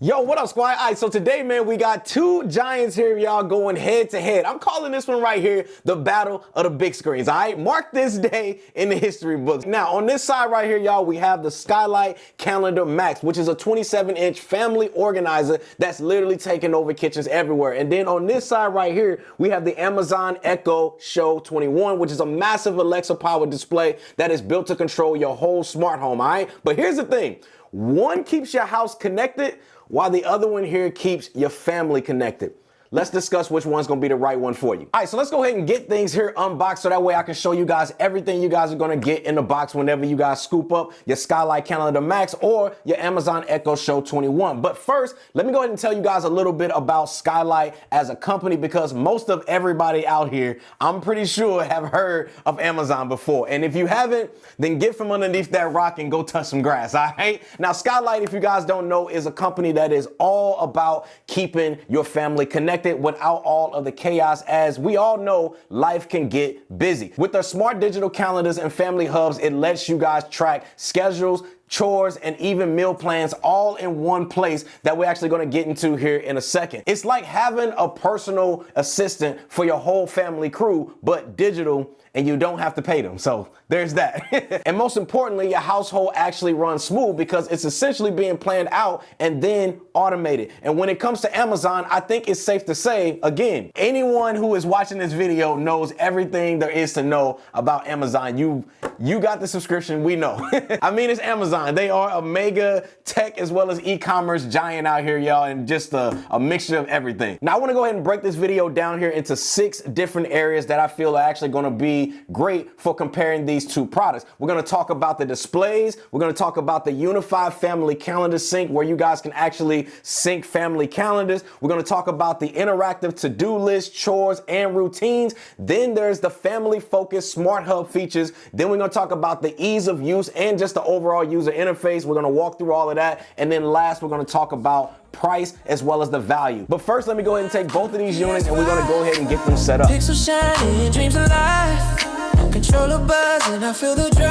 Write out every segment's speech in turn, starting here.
Yo, what up, squad? All right, so today, man, we got two giants here, y'all, going head to head. I'm calling this one right here the Battle of the Big Screens, all right? Mark this day in the history books. Now, on this side right here, y'all, we have the Skylight Calendar Max, which is a 27-inch family organizer that's literally taking over kitchens everywhere. And then on this side right here, we have the Amazon Echo Show 21, which is a massive Alexa-powered display that is built to control your whole smart home, all right? But here's the thing. One keeps your house connected, while the other one here keeps your family connected. Let's discuss which one's gonna be the right one for you. All right, so let's go ahead and get things here unboxed so that way I can show you guys everything you guys are gonna get in the box whenever you guys scoop up your Skylight Calendar Max or your Amazon Echo Show 21. But first, let me go ahead and tell you guys a little bit about Skylight as a company, because most of everybody out here, I'm pretty sure, have heard of Amazon before. And if you haven't, then get from underneath that rock and go touch some grass, all right? Now, Skylight, if you guys don't know, is a company that is all about keeping your family connected without all of the chaos. As we all know, life can get busy. With their smart digital calendars and family hubs, it lets you guys track schedules, chores, and even meal plans all in one place that we're actually going to get into here in a second. It's like having a personal assistant for your whole family crew, but digital, and you don't have to pay them. So there's that. And most importantly, your household actually runs smooth because it's essentially being planned out and then automated. And when it comes to Amazon, I think it's safe to say, again, anyone who is watching this video knows everything there is to know about Amazon. You got the subscription, we know. I mean, it's Amazon. They are a mega tech as well as e-commerce giant out here, y'all, and just a mixture of everything. Now, I want to go ahead and break this video down here into 6 different areas that I feel are actually going to be great for comparing these two products. We're going to talk about the displays. We're going to talk about the unified family calendar sync, where you guys can actually sync family calendars. We're going to talk about the interactive to-do list, chores, and routines. Then there's the family-focused smart hub features. Then we're going to talk about the ease of use and just the overall user interface. We're going to walk through all of that. And then last, we're going to talk about price as well as the value. But first, let me go ahead and take both of these units and we're going to go ahead and get them set up. Pixels shining, dreams alive. Control the buzz and I feel the drive.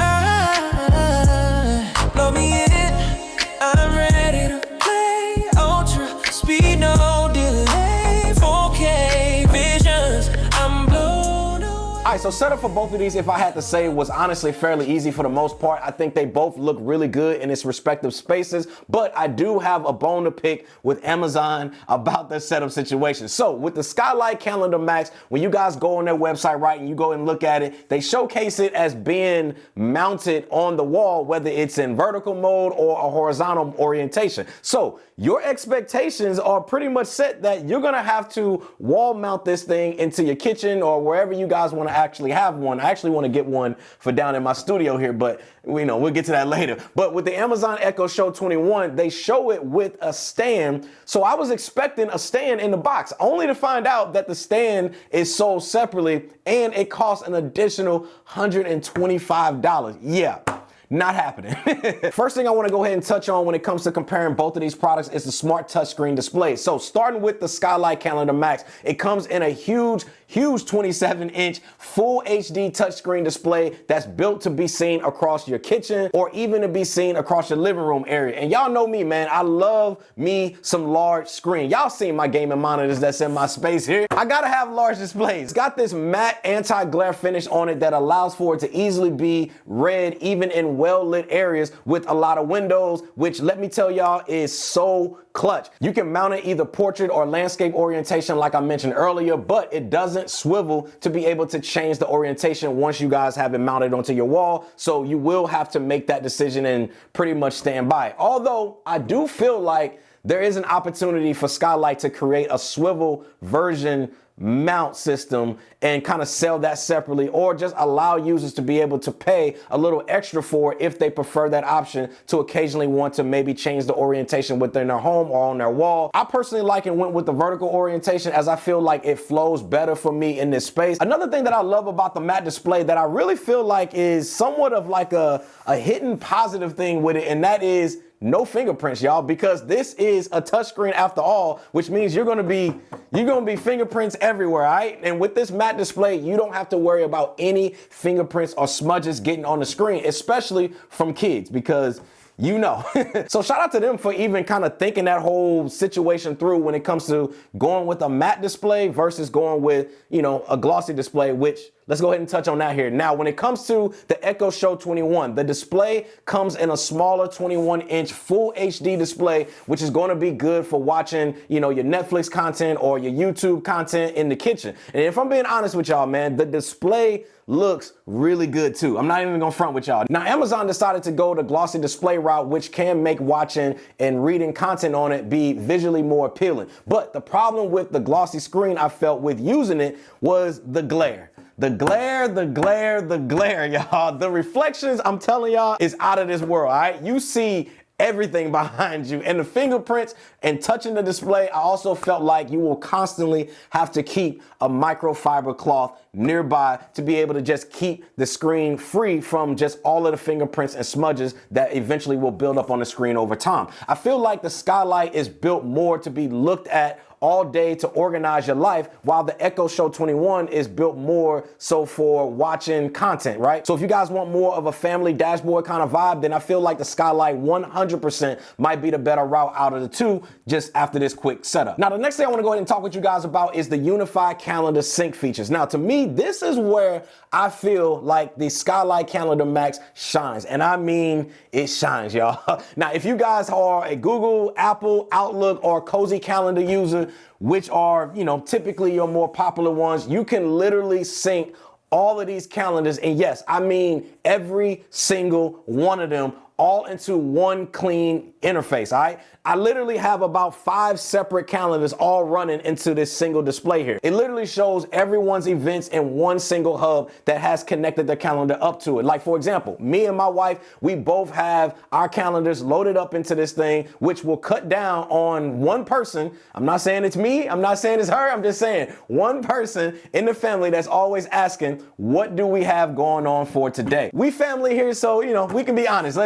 Blow me in, I'm ready to play. Ultra speed, no delay. 4K visions, I'm blown away. All right, so setup for both of these, if I had to say, was honestly fairly easy for the most part. I think they both look really good in its respective spaces, but I do have a bone to pick with Amazon about their setup situation. So with the Skylight Calendar Max, when you guys go on their website, right, and you go and look at it, they showcase it as being mounted on the wall, whether it's in vertical mode or a horizontal orientation. So your expectations are pretty much set that you're gonna have to wall mount this thing into your kitchen or wherever you guys want to actually have one. I actually want to get one for down in my studio here, but we'll get to that later. But with the Amazon Echo Show 21, they show it with a stand. So I was expecting a stand in the box, only to find out that the stand is sold separately and it costs an additional $125. Yeah. Not happening. First thing I want to go ahead and touch on when it comes to comparing both of these products is the smart touchscreen display. So starting with the Skylight Calendar Max, it comes in a huge 27-inch full HD touchscreen display that's built to be seen across your kitchen or even to be seen across your living room area. And y'all know me, man. I love me some large screen. Y'all seen my gaming monitors that's in my space here. I gotta have large displays. It's got this matte anti-glare finish on it that allows for it to easily be read even in well-lit areas with a lot of windows, which, let me tell y'all, is so clutch. You can mount it either portrait or landscape orientation like I mentioned earlier, but it doesn't swivel to be able to change the orientation once you guys have it mounted onto your wall. So you will have to make that decision and pretty much stand by it. Although I do feel like there is an opportunity for Skylight to create a swivel version mount system and kind of sell that separately, or just allow users to be able to pay a little extra for it if they prefer that option to occasionally want to maybe change the orientation within their home or on their wall. I personally like and went with the vertical orientation as I feel like it flows better for me in this space. Another thing that I love about the matte display that I really feel like is somewhat of like a hidden positive thing with it, and that is no fingerprints, y'all, because this is a touchscreen after all, which means you're gonna be fingerprints everywhere, all right? And with this matte display, you don't have to worry about any fingerprints or smudges getting on the screen, especially from kids, because you know. So shout out to them for even kind of thinking that whole situation through when it comes to going with a matte display versus going with, you know, a glossy display, which let's go ahead and touch on that here. Now, when it comes to the Echo Show 21, the display comes in a smaller 21-inch full HD display, which is going to be good for watching, you know, your Netflix content or your YouTube content in the kitchen. And if I'm being honest with y'all, man, the display looks really good too. I'm not even gonna front with y'all. Now, Amazon decided to go the glossy display route, which can make watching and reading content on it be visually more appealing. But the problem with the glossy screen I felt with using it was the glare. The glare, y'all. The reflections, I'm telling y'all, is out of this world, all right? You see everything behind you, and the fingerprints and touching the display, I also felt like you will constantly have to keep a microfiber cloth nearby to be able to just keep the screen free from just all of the fingerprints and smudges that eventually will build up on the screen over time. I feel like the Skylight is built more to be looked at all day to organize your life, while the Echo Show 21 is built more so for watching content, right? So if you guys want more of a family dashboard kind of vibe, then I feel like the Skylight 100% might be the better route out of the two just after this quick setup. Now, the next thing I want to go ahead and talk with you guys about is the unified calendar sync features. Now, to me, this is where I feel like the Skylight Calendar Max shines. And I mean, it shines, y'all. Now, if you guys are a Google, Apple, Outlook, or Cozy Calendar user, which are, you know, typically your more popular ones, you can literally sync all of these calendars. And yes, I mean every single one of them all into one clean interface, all right? I literally have about 5 separate calendars all running into this single display here. It literally shows everyone's events in one single hub that has connected their calendar up to it. Like, for example, me and my wife, we both have our calendars loaded up into this thing, which will cut down on one person. I'm not saying it's me. I'm not saying it's her. I'm just saying one person in the family that's always asking, what do we have going on for today? We family here, so, you know, we can be honest.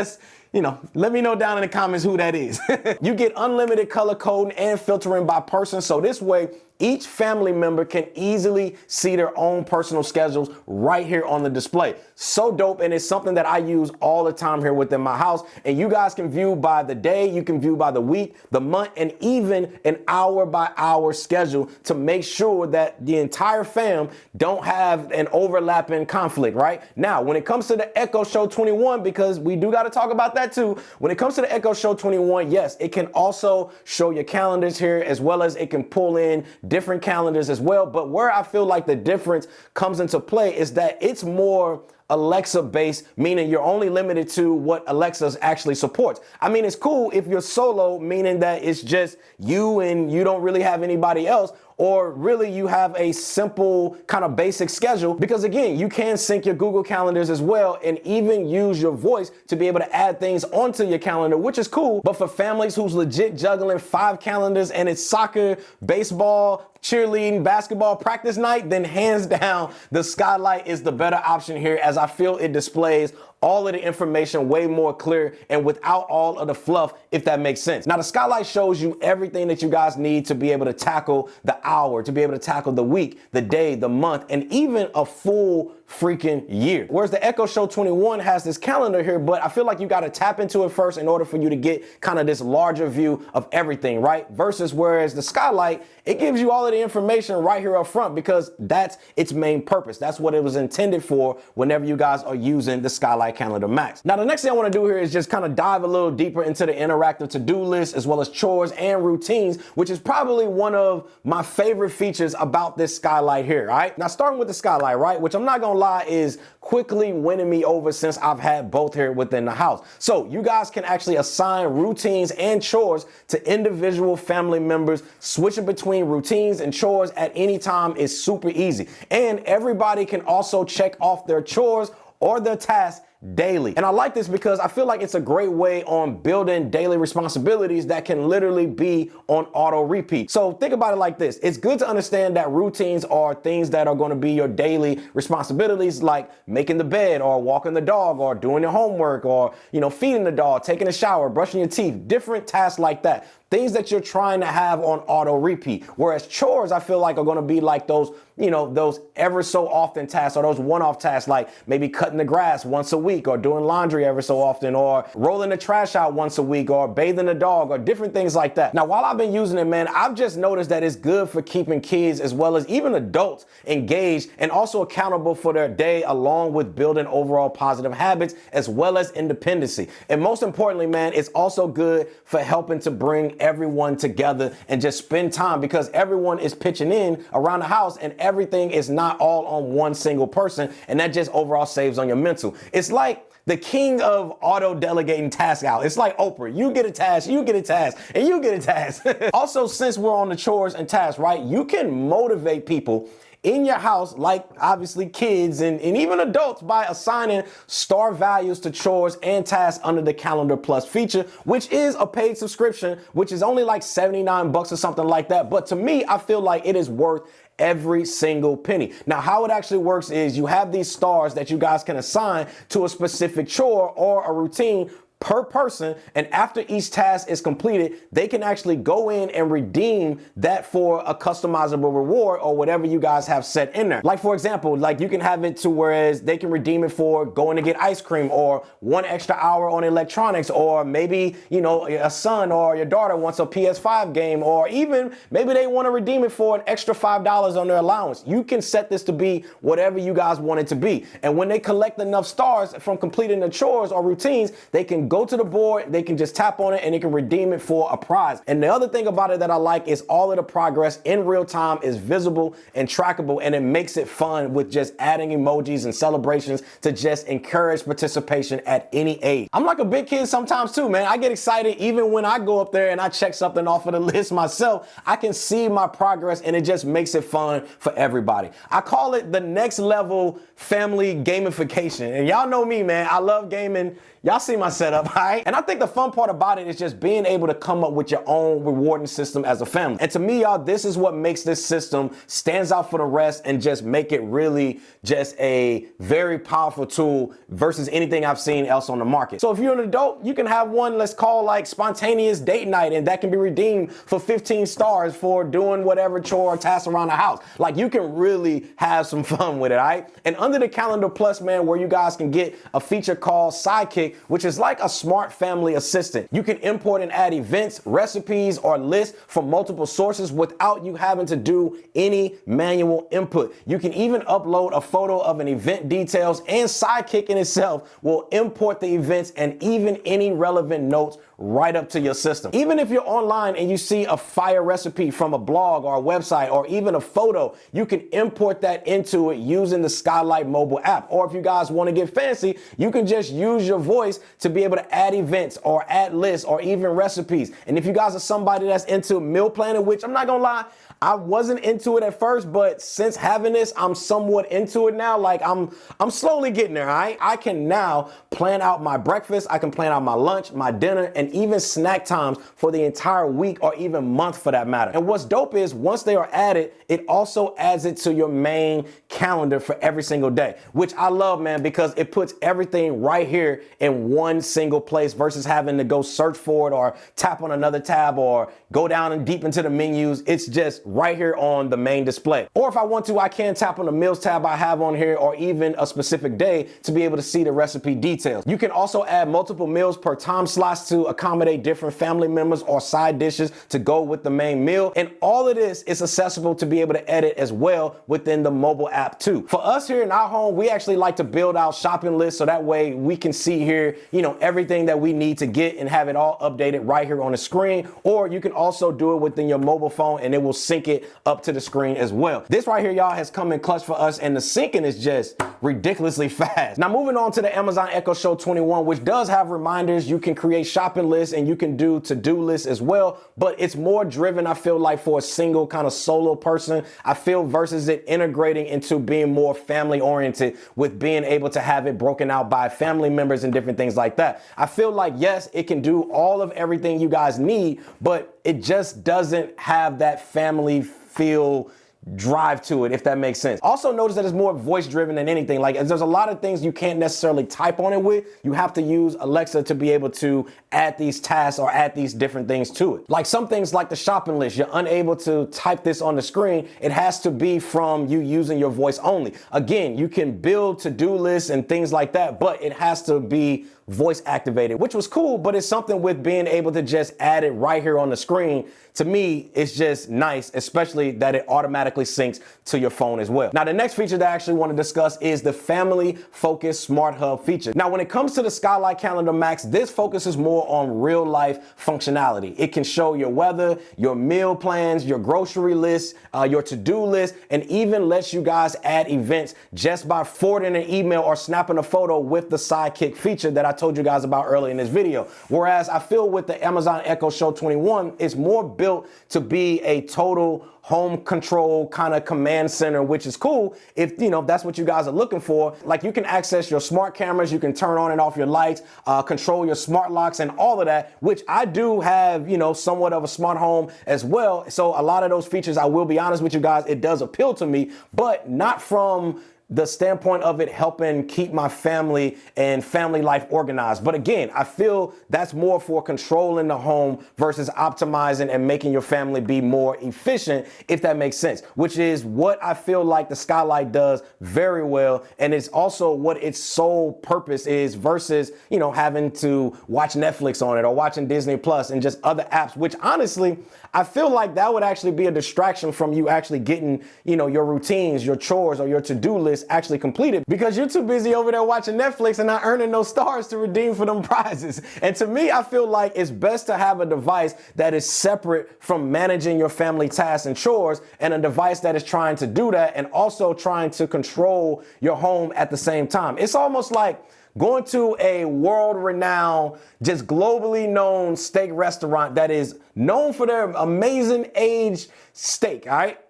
Let me know down in the comments who that is. You get unlimited color coding and filtering by person. So this way, each family member can easily see their own personal schedules right here on the display. So dope, and it's something that I use all the time here within my house. And you guys can view by the day, you can view by the week, the month, and even an hour by hour schedule to make sure that the entire fam don't have an overlapping conflict, right? Now, when it comes to the Echo Show 21, because we do got to talk about that too, when it comes to the Echo Show 21, yes, it can also show your calendars here, as well as it can pull in different calendars as well. But where I feel like the difference comes into play is that it's more Alexa based, meaning you're only limited to what Alexa actually supports. I mean, it's cool if you're solo, meaning that it's just you and you don't really have anybody else, or really you have a simple kind of basic schedule, because again, you can sync your Google calendars as well and even use your voice to be able to add things onto your calendar, which is cool. But for families who's legit juggling 5 calendars and it's soccer, baseball, cheerleading, basketball practice night, then hands down, the Skylight is the better option here, as I feel it displays all of the information way more clear and without all of the fluff, if that makes sense. Now, the Skylight shows you everything that you guys need to be able to tackle the hour, to be able to tackle the week, the day, the month, and even a full freaking year. Whereas the Echo Show 21 has this calendar here, but I feel like you got to tap into it first in order for you to get kind of this larger view of everything, right? Versus whereas the Skylight, it gives you all of the information right here up front, because that's its main purpose. That's what it was intended for whenever you guys are using the Skylight Calendar Max. Now, the next thing I want to do here is just kind of dive a little deeper into the interactive to-do list, as well as chores and routines, which is probably one of my favorite features about this Skylight here, all right? Now, starting with the Skylight, right, which I'm not gonna lie is quickly winning me over since I've had both here within the house. So you guys can actually assign routines and chores to individual family members. Switching between routines and chores at any time is super easy. And everybody can also check off their chores or their tasks daily. And I like this because I feel like it's a great way on building daily responsibilities that can literally be on auto repeat. So think about it like this. It's good to understand that routines are things that are going to be your daily responsibilities, like making the bed or walking the dog or doing your homework or, feeding the dog, taking a shower, brushing your teeth, different tasks like that. things that you're trying to have on auto repeat. Whereas chores, I feel like, are going to be like those, those ever so often tasks, or those one-off tasks, like maybe cutting the grass once a week, or doing laundry ever so often, or rolling the trash out once a week, or bathing the dog, or different things like that. Now, while I've been using it, man, I've just noticed that it's good for keeping kids as well as even adults engaged and also accountable for their day, along with building overall positive habits as well as independency. And most importantly, man, it's also good for helping to bring everyone together and just spend time, because everyone is pitching in around the house and everything is not all on one single person, and that just overall saves on your mental. It's like the king of auto delegating tasks out. It's like Oprah. You get a task, you get a task, and you get a task. Also, since we're on the chores and tasks, right, you can motivate people in your house, like obviously kids and even adults, by assigning star values to chores and tasks under the Calendar Plus feature, which is a paid subscription, which is only like $79 or something like that. But to me, I feel like it is worth every single penny. Now, how it actually works is you have these stars that you guys can assign to a specific chore or a routine per person, and after each task is completed, they can actually go in and redeem that for a customizable reward or whatever you guys have set in there. Like, for example, like you can have it to whereas they can redeem it for going to get ice cream, or 1 extra hour on electronics, or maybe, a son or your daughter wants a PS5 game, or even maybe they want to redeem it for an extra $5 on their allowance. You can set this to be whatever you guys want it to be. And when they collect enough stars from completing the chores or routines, they can go to the board, they can just tap on it, and they can redeem it for a prize. And the other thing about it that I like is all of the progress in real time is visible and trackable, and it makes it fun with just adding emojis and celebrations to just encourage participation at any age. I'm like a big kid sometimes too, man. I get excited even when I go up there and I check something off of the list myself. I can see my progress, and it just makes it fun for everybody. I call it the next level family gamification. And y'all know me, man. I love gaming. Y'all see my setup, all right? And I think the fun part about it is just being able to come up with your own rewarding system as a family. And to me, y'all, this is what makes this system stands out for the rest and just make it really just a very powerful tool versus anything I've seen else on the market. So if you're an adult, you can have one, let's call like spontaneous date night, and that can be redeemed for 15 stars for doing whatever chore or task around the house. Like, you can really have some fun with it, all right? And under the Calendar Plus, man, where you guys can get a feature called Sidekick, which is like a smart family assistant. You can import and add events, recipes, or lists from multiple sources without you having to do any manual input. You can even upload a photo of an event details, and Sidekick in itself will import the events and even any relevant notes right up to your system. Even if you're online and you see a fire recipe from a blog or a website or even a photo, you can import that into it using the Skylight mobile app. Or if you guys want to get fancy, you can just use your voice to be able to add events or add lists or even recipes. And if you guys are somebody that's into meal planning, which I'm not gonna lie, I wasn't into it at first, but since having this, I'm somewhat into it now. Like, I'm slowly getting there, all right? I can now plan out my breakfast, I can plan out my lunch, my dinner, and even snack times for the entire week or even month for that matter. And what's dope is once they are added, it also adds it to your main calendar for every single day, which I love, man, because it puts everything right here in one single place versus having to go search for it or tap on another tab or go down and deep into the menus. It's just right here on the main display. Or if I want to, I can tap on the meals tab I have on here, or even a specific day to be able to see the recipe details. You can also add multiple meals per time slots to accommodate different family members or side dishes to go with the main meal. And all of this is accessible to be able to edit as well within the mobile app too. For us here in our home, we actually like to build out shopping lists so that way we can see here, everything that we need to get and have it all updated right here on the screen. Or you can also do it within your mobile phone and it will sync it up to the screen as well. This right here, y'all, has come in clutch for us, and the syncing is just ridiculously fast. Now, moving on to the Amazon Echo Show 21, which does have reminders. You can create shopping lists and you can do to-do lists as well, but it's more driven, I feel like, for a single kind of solo person, I feel, versus it integrating into being more family oriented with being able to have it broken out by family members and different things like that. I feel like, yes, it can do all of everything you guys need, but it just doesn't have that family feel drive to it, if that makes sense. Also notice that it's more voice driven than anything. Like there's a lot of things you can't necessarily type on it with. You have to use Alexa to be able to add these tasks or add these different things to it. Like some things like the shopping list, you're unable to type this on the screen. It has to be from you using your voice only. Again, you can build to-do lists and things like that, but it has to be voice activated, which was cool, but it's something with being able to just add it right here on the screen. To me, it's just nice, especially that it automatically syncs to your phone as well. Now, the next feature that I actually want to discuss is the family focused smart hub feature. Now, when it comes to the Skylight Calendar Max, this focuses more on real life functionality. It can show your weather, your meal plans, your grocery list, your to-do list, and even lets you guys add events just by forwarding an email or snapping a photo with the Sidekick feature that I told you guys about earlier in this video. Whereas I feel with the Amazon Echo Show 21, it's more built to be a total home control kind of command center, which is cool if, you know, that's what you guys are looking for. Like you can access your smart cameras, you can turn on and off your lights, control your smart locks and all of that, which I do have, you know, somewhat of a smart home as well. So a lot of those features, I will be honest with you guys, it does appeal to me, but not from the standpoint of it helping keep my family and family life organized. But again, I feel that's more for controlling the home versus optimizing and making your family be more efficient, if that makes sense, which is what I feel like the Skylight does very well. And it's also what its sole purpose is versus, you know, having to watch Netflix on it or watching Disney Plus and just other apps, which honestly, I feel like that would actually be a distraction from you actually getting, you know, your routines, your chores or your to-do list actually completed because you're too busy over there watching Netflix and not earning those stars to redeem for them prizes. And to me, I feel like it's best to have a device that is separate from managing your family tasks and chores and a device that is trying to do that and also trying to control your home at the same time. It's almost like going to a world-renowned, just globally known steak restaurant that is known for their amazing aged steak, all right?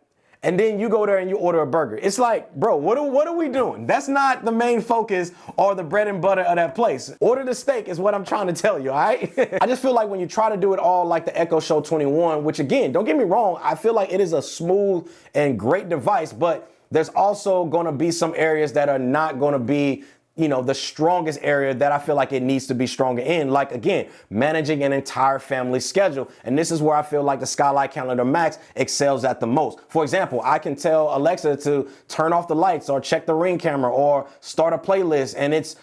And then you go there and you order a burger. It's like, bro, what are we doing? That's not the main focus or the bread and butter of that place. Order the steak is what I'm trying to tell you, all right? I just feel like when you try to do it all like the Echo Show 21, which again, don't get me wrong, I feel like it is a smooth and great device, but there's also gonna be some areas that are not gonna be, you know, the strongest area that I feel like it needs to be stronger in, like again, managing an entire family schedule. And this is where I feel like the Skylight Calendar Max excels at the most. For example, I can tell Alexa to turn off the lights or check the Ring camera or start a playlist, and it's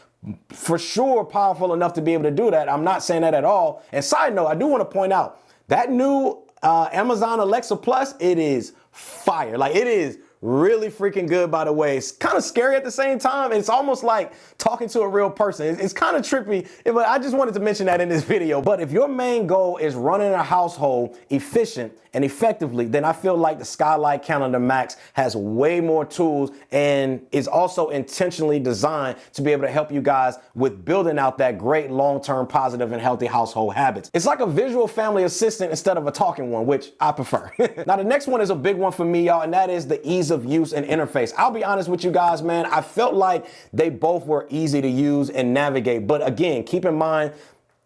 for sure powerful enough to be able to do that. I'm not saying that at all. And side note, I do want to point out that new Amazon Alexa Plus, it is fire. Like it is really freaking good, by the way. It's kind of scary at the same time. It's almost like talking to a real person. It's kind of trippy, but I just wanted to mention that in this video. But if your main goal is running a household efficient and effectively, then I feel like the Skylight Calendar Max has way more tools and is also intentionally designed to be able to help you guys with building out that great long-term positive and healthy household habits. It's like a visual family assistant instead of a talking one, which I prefer. Now, the next one is a big one for me, y'all, and that is the ease of use and interface. I'll be honest with you guys, man, I felt like they both were easy to use and navigate. But again, keep in mind,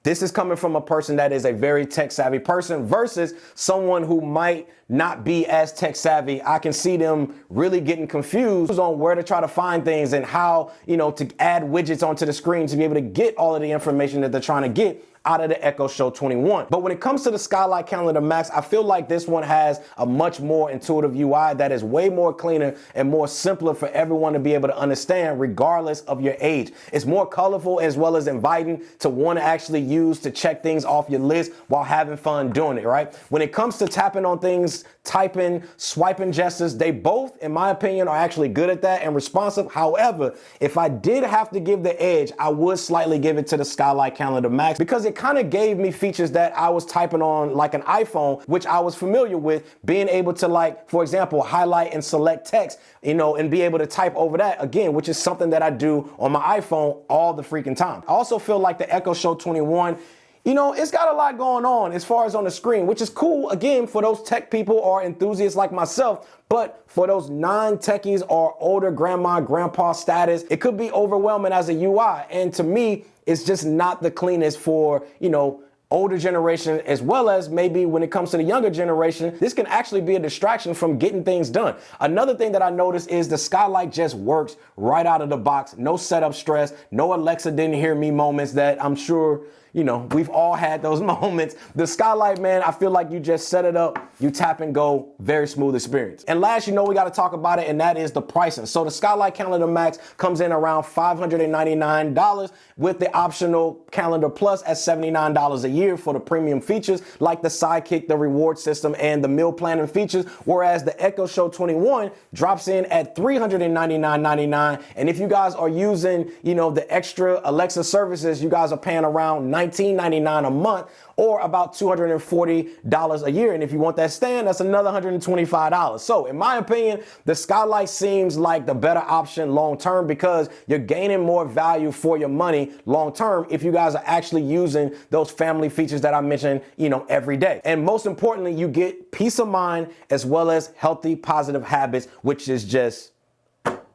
this is coming from a person that is a very tech savvy person versus someone who might not be as tech savvy. I can see them really getting confused on where to try to find things and how, you know, to add widgets onto the screen to be able to get all of the information that they're trying to get out of the Echo Show 21. But when it comes to the Skylight Calendar Max, I feel like this one has a much more intuitive UI that is way more cleaner and more simpler for everyone to be able to understand regardless of your age. It's more colorful as well as inviting to want to actually use to check things off your list while having fun doing it, right? When it comes to tapping on things, typing, swiping gestures, they both, in my opinion, are actually good at that and responsive. However, if I did have to give the edge, I would slightly give it to the Skylight Calendar Max because it kind of gave me features that I was typing on like an iPhone, which I was familiar with, being able to, like, for example, highlight and select text, you know, and be able to type over that again, which is something that I do on my iPhone all the freaking time. I also feel like the Echo Show 21, you know, it's got a lot going on as far as on the screen, which is cool, again, for those tech people or enthusiasts like myself. But for those non-techies or older grandma, grandpa status, it could be overwhelming as a UI. And to me, it's just not the cleanest for, you know, older generation, as well as maybe when it comes to the younger generation, this can actually be a distraction from getting things done. Another thing that I noticed is the Skylight just works right out of the box. No setup stress, no Alexa didn't hear me moments that I'm sure, you know, we've all had those moments. The Skylight, man, I feel like you just set it up, you tap and go, very smooth experience. And last, you know, we got to talk about it, and that is the pricing. So the Skylight Calendar Max comes in around $599 with the optional Calendar Plus at $79 a year for the premium features like the Sidekick, the reward system, and the meal planning features, whereas the Echo Show 21 drops in at $399.99. And if you guys are using, you know, the extra Alexa services, you guys are paying around $19.99 a month, or about $240 a year. And if you want that stand, that's another $125. So in my opinion, the Skylight seems like the better option long term because you're gaining more value for your money long term if you guys are actually using those family features that I mentioned, you know, every day. And most importantly, you get peace of mind as well as healthy, positive habits, which is just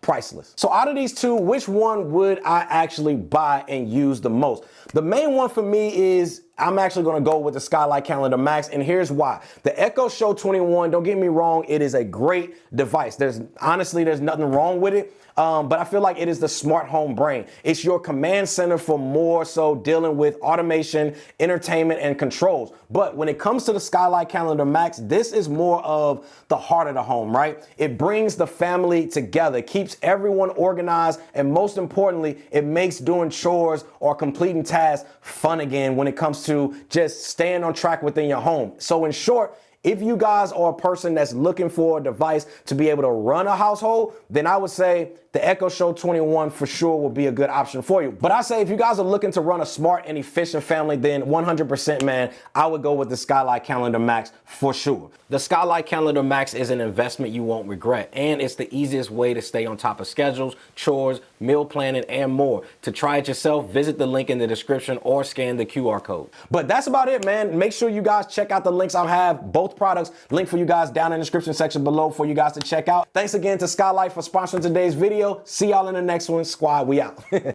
priceless. So out of these two, which one would I actually buy and use the most? The main one for me is I'm actually going to go with the Skylight Calendar Max, and here's why. The Echo Show 21, don't get me wrong, it is a great device. There's nothing wrong with it. But I feel like it is the smart home brain. It's your command center for more so dealing with automation, entertainment, and controls. But when it comes to the Skylight Calendar Max, this is more of the heart of the home, right? It brings the family together, keeps everyone organized, and most importantly, it makes doing chores or completing tasks fun again when it comes to just staying on track within your home. So in short, if you guys are a person that's looking for a device to be able to run a household, then I would say the Echo Show 21 for sure will be a good option for you. But I say if you guys are looking to run a smart and efficient family, then 100%, man, I would go with the Skylight Calendar Max for sure. The Skylight Calendar Max is an investment you won't regret, and it's the easiest way to stay on top of schedules, chores, meal planning, and more. To try it yourself, visit the link in the description or scan the QR code. But that's about it, man. Make sure you guys check out the links. I'll have both products linked for you guys down in the description section below for you guys to check out. Thanks again to Skylight for sponsoring today's video. See y'all in the next one. Squad, we out.